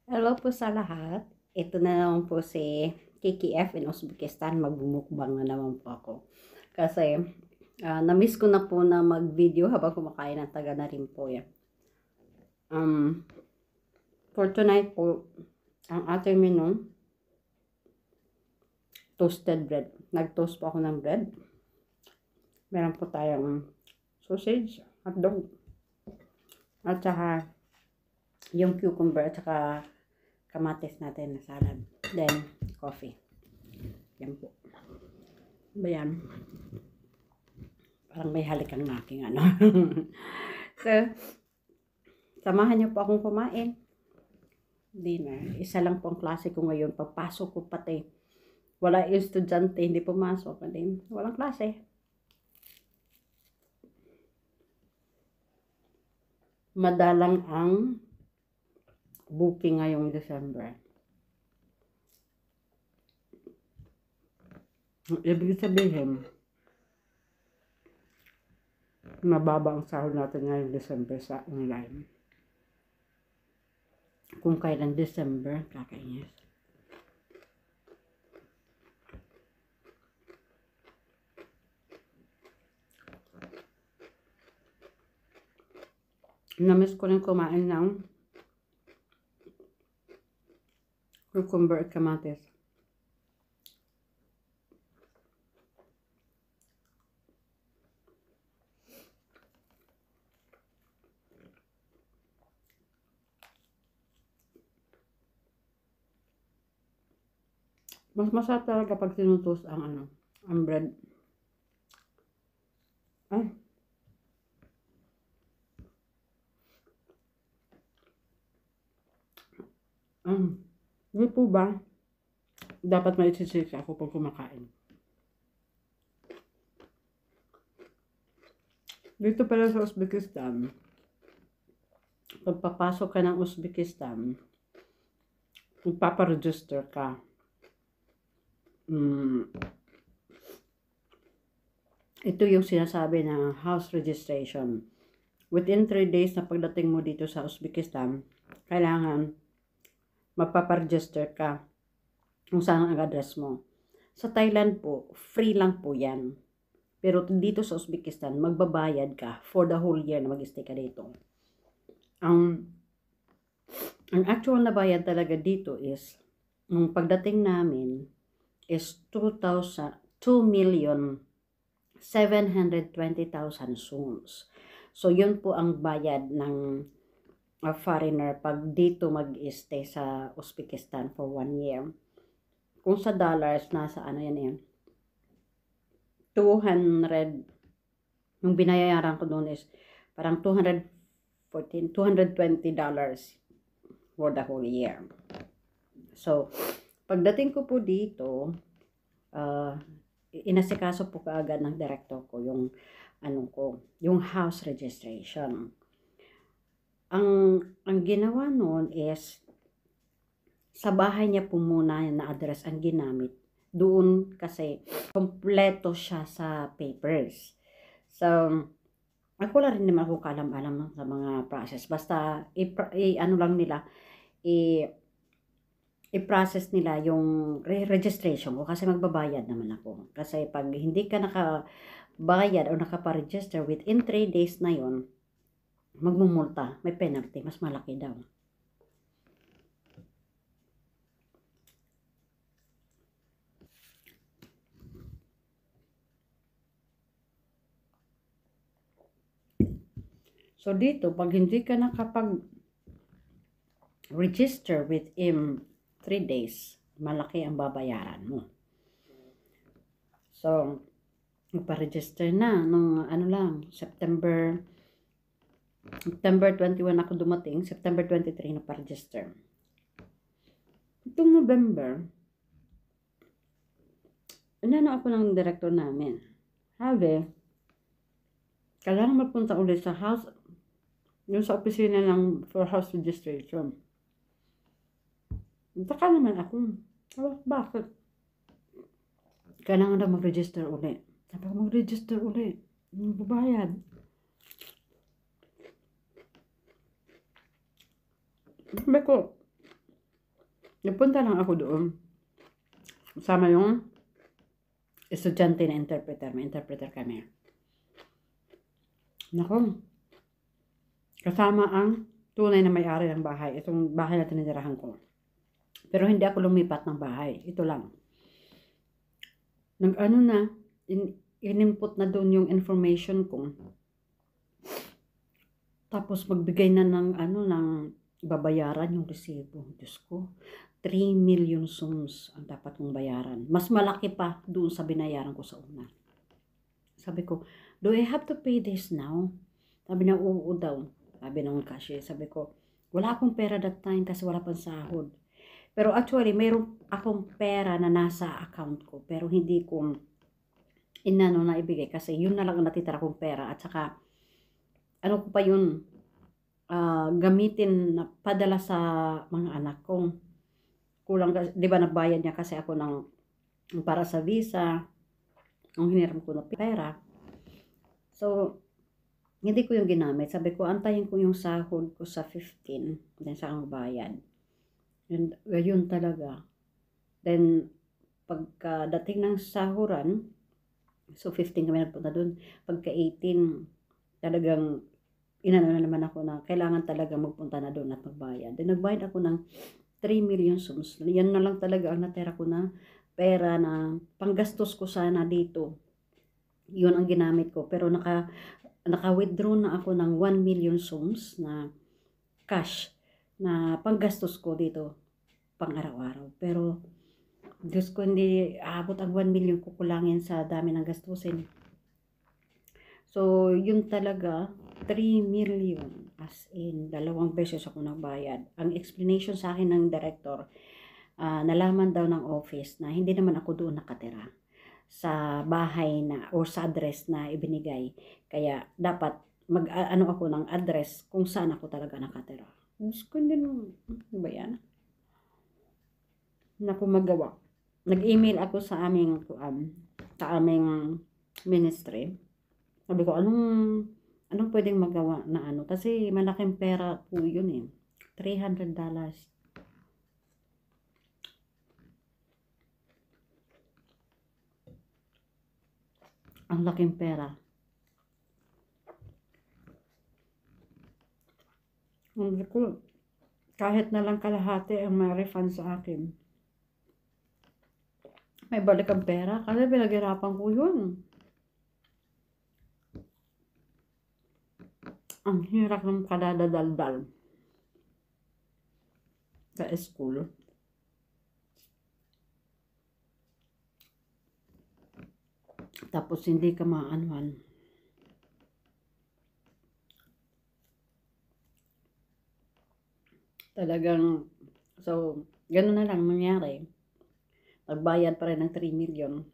Hello po sa lahat. Ito na naman po si Kiki F in Uzbekistan. Magbumukbang na naman po ako. Kasi na-miss ko na po na mag-video habang kumakain ng taga na rin po yan. For tonight po, ang ating menu, toasted bread. Nag-toast po ako ng bread. Meron po tayong sausage, hotdog, at saka yung cucumber at saka kamatis natin na salad. Then, coffee. Yan po. Ba yan? Parang may halikang naking ano. So, samahan niyo po akong kumain. Dinner. Isa lang po ang klase ko ngayon. Pagpasok ko pati. Wala yung estudyante, hindi pumasok. Walang klase. Madalang ang booking ngayong December. Ibig sabihin, mababa ang sahod natin ngayong December sa online. Kung kailan December, kakainis. Namiss ko rin kumain ng cucumber at kamatis. Mas masarap talaga pag tinutos ang ang bread. Ay. Hindi po ba? Dapat may isisik ako pag kumakain. Dito pala sa Uzbekistan, pagpapasok ka ng Uzbekistan, magpaparegister ka. Ito yung sinasabi na house registration. Within 3 days na pagdating mo dito sa Uzbekistan, kailangan magpaparegister ka kung saan ang address mo. Sa Thailand po, free lang po yan. Pero dito sa Uzbekistan, magbabayad ka for the whole year na mag-stay ka dito. Ang actual na bayad talaga dito is, nung pagdating namin, is 2,720,000 soons. So, yun po ang bayad ng foreigner pag dito mag-stay sa Uzbekistan for 1 year. Kung sa dollars, nasa ano yan yan? 200, yung binayaran ko doon is parang $220 for the whole year. So, pagdating ko po dito, inasikaso po kaagad ng director ko yung yung house registration. Ang ginawa noon is sa bahay niya po muna na address ang ginamit. Doon kasi kompleto siya sa papers. So, ako lang rin naman ako kalam-alam sa mga process. Basta, i-process nila yung registration ko kasi magbabayad naman ako. Kasi pag hindi ka nakabayad o nakaparegister within 3 days na yon, magmumulta, may penalty, mas malaki daw. So dito, pag hindi ka nakapag-register within 3 days, malaki ang babayaran mo. So, magpa-register na nung September 21 ako dumating, September 23 nagpa-register. Itong November, ako ng director namin. Kailangan magpunta ulit sa house, yung sa opisina ng for house registration. Baka naman ako, bakit? Kailangan na mag-register ulit. Sabi ko, mag-register ulit. Babayad. Sabi ko, Nagpunta lang ako doon. Sama yung estudyante na interpreter. May interpreter kami. Naku, kasama ang tunay na may-ari ng bahay. Itong bahay na tinitirahan ko. Pero hindi ako lumipat ng bahay. Ito lang. Nag-ano na, in-input na doon yung information ko. Tapos magbigay na ng babayaran yung resibo. Diyos ko, 3 million sums ang dapat kong bayaran. Mas malaki pa doon sa binayaran ko sa una. Sabi ko, do I have to pay this now? Sabi niya, oo daw. Sabi ng cashier, sabi ko, wala akong pera that time kasi wala pang sahod. Pero actually, mayroon akong pera na nasa account ko. Pero hindi ko na ibigay kasi yun na lang ang natitira kong pera. At saka, ano ko pa yun, gamitin na padala sa mga anak ko. Kulang, di ba nagbayad niya kasi ako ng para sa visa, ang hiniram ko na pera. So, hindi ko yung ginamit. Sabi ko, antayin ko yung sahod ko sa 15, then sa ang bayad. Yun talaga. Then, pagkadating ng sahuran, so 15 kami nagpunta doon. Pagka 18, talagang inano na naman ako na kailangan talaga magpunta na doon at magbayad. Then nagbayad ako ng 3 million sums. Yan na lang talaga ang natira ko na pera na panggastos ko sana dito. Yun ang ginamit ko. Pero naka-withdraw na ako ng 1 million sums na cash na panggastos ko dito pang araw-araw. Pero Diyos ko, hindi aabot ang 1 million kukulangin sa dami ng gastusin. So, yun talaga, 3 million. As in, 2 beses ako nagbayad. Ang explanation sa akin ng director, nalaman daw ng office na hindi naman ako doon nakatira sa bahay na or sa address na ibinigay. Kaya, dapat mag-ano ako ng address kung saan ako talaga nakatira. Diyos ko, hindi naman, ano ba yan? Naku, magawa. Nag-email ako sa aming ministry. Sabi ko, anong pwedeng magawa na ano? Kasi malaking pera po yun eh. $300. Ang laking pera. Hindi ko, kahit na lang kalahati ang ma-refund sa akin. May balik ang pera kasi pinaghirapan ko yun. Ang hirap ng kadadadaldal sa school. Tapos hindi ka maanuhan. Talagang, so, gano'n na lang nangyari. Nagbayad pa rin ng 3 million.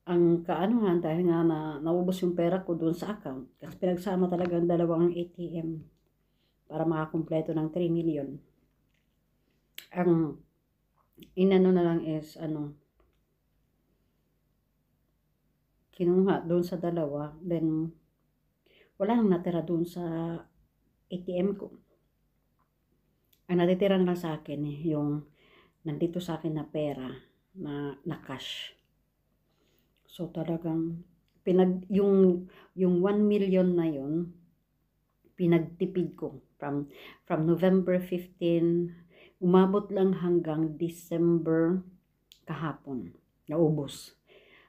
Ang kaanuhan dahil nga naubos yung pera ko doon sa account. Kasi pinagsama talagang 2 ATM para makakumpleto ng 3 million. Ang inano na lang is kinuha doon sa 2, then wala nang natira doon sa ATM ko. Ang natitira na lang sa akin yung nandito sa akin na pera na cash. So talagang yung 1 million na yun pinagtipid ko from November 15 umabot lang hanggang December kahapon. Naubos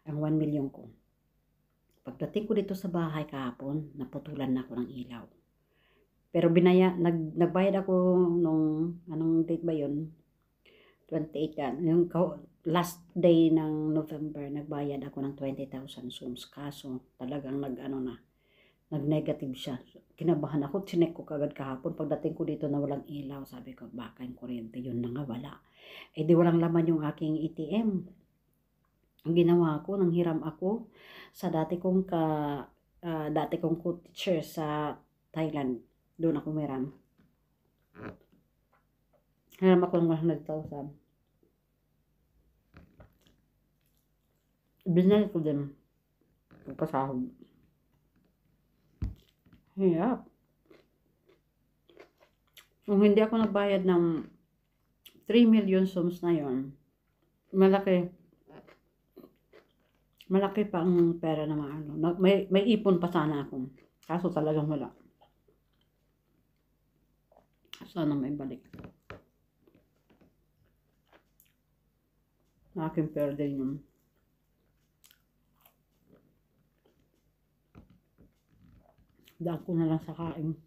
ang 1 million ko. Pagdating ko dito sa bahay kahapon, naputulan na ako ng ilaw. Pero nagbayad ako nung, anong date ba yun? 28 yan. Yung last day ng November, nagbayad ako ng 20,000 sums. Kaso, talagang nag-negative siya. Kinabahan ako, chinek ko kagad kahapon. Pagdating ko dito na walang ilaw, sabi ko, baka yung kuryente, yun na nga, wala. Eh di walang laman yung aking ATM. Ang ginawa ko, nanghiram ako sa dati kong co-teacher sa Thailand. Doon ako meram. Hiram ako ng 100,000. Binalik ko din. Pagpasahod. Hirap. Kung hindi ako nagbayad ng 3 million sums na yon, malaki pa ang pera na maano. May ipon pa sana ako. Kaso talagang wala. Sana may balik. Aking pera din yun. Daan ko na lang sa kain.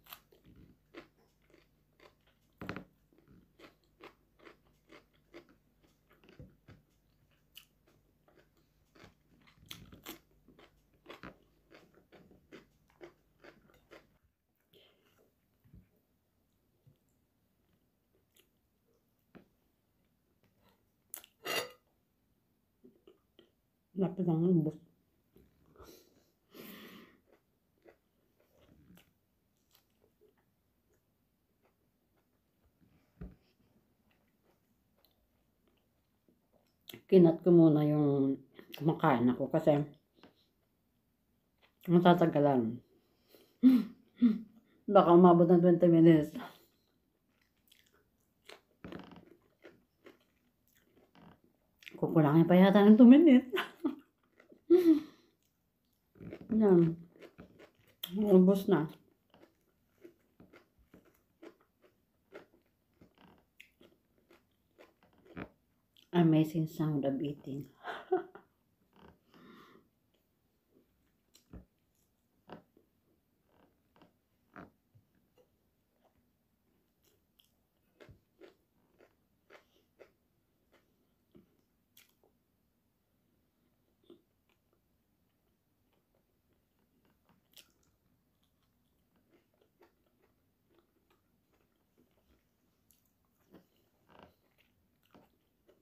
Lapit ang ubos. Kinat ko muna yung kumakain ako kasi matatagalan. Baka umabot ng 20 minutes. Kukulangin pa yata ng 2 minutes. Yan. Ubos na. Amazing sound of eating.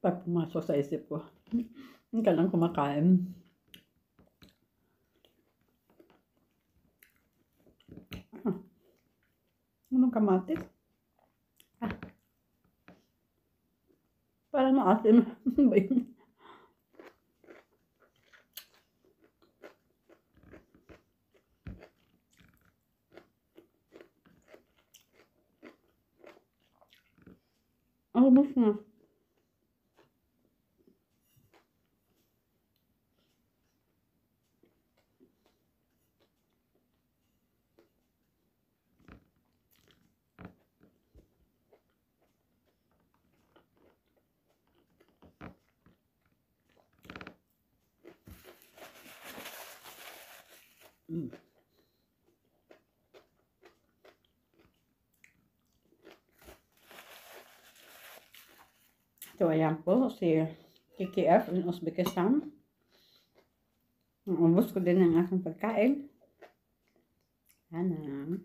Pag pumasok sa isip ko, hindi ka lang kumakain. Anong kamatis? Parang maasim. Ba yun? Ubos na. So, ayan po, si KKF in Uzbekistan. Ubos ko din ang aking pagkain. Ayan.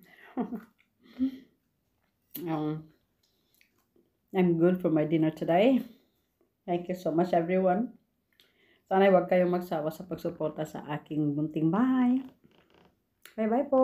I'm good for my dinner today. Thank you so much, everyone. Sana huwag kayong magsawa sa pagsuporta sa aking bunting bahay. Bye-bye po!